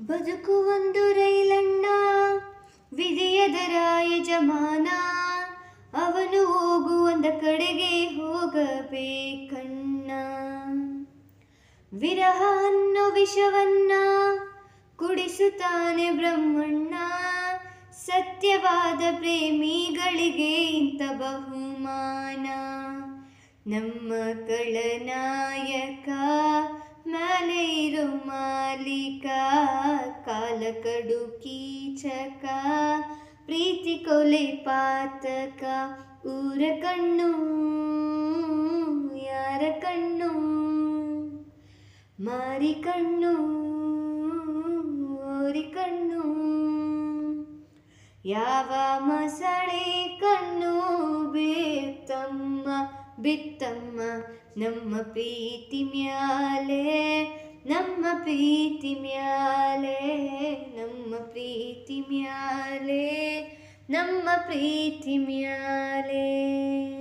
ಬದುಕು ಒಂದು ರೈಲಣ್ಣ, ವಿಧಿಯದರ ಯಜಮಾನ. ಅವನು ಹೋಗುವಂದ ಕಡೆಗೆ ಹೋಗಬೇಕಣ್ಣ. ವಿರಹ ಅನ್ನೋ ವಿಷವನ್ನ ಕುಡಿಸುತ್ತಾನೆ ಬ್ರಹ್ಮಣ್ಣ. ಸತ್ಯವಾದ ಪ್ರೇಮಿಗಳಿಗೆ ಇಂಥ ಬಹುಮಾನ. ನಮ್ಮ ಕಳನಾಯಕ ಮೇಲೆ ಇರೋ ಮಾಲೀಕ, ಕಾಲ ಕಡು ಕೀಚಕ, ಪ್ರೀತಿ ಕೊಲೆ ಪಾತಕ. ಊರ ಕಣ್ಣು ಯಾರ ಕಣ್ಣು, ಮಾರಿ ಕಣ್ಣು ಓರಿ ಕಣ್ಣು. ಯಾವ ಮಸಳೆ ಕಣ್ಣು ಬೇತಮ್ಮ ಬಿತ್ತಮ್ಮ ನಮ್ಮ ಪ್ರೀತಿ ಮ್ಯಾಲೆ, ನಮ್ಮ ಪ್ರೀತಿ ಮ್ಯಾಲೆ, ನಮ್ಮ ಪ್ರೀತಿ ಮ್ಯಾಲೆ, ನಮ್ಮ ಪ್ರೀತಿ ಮ್ಯಾಲೆ.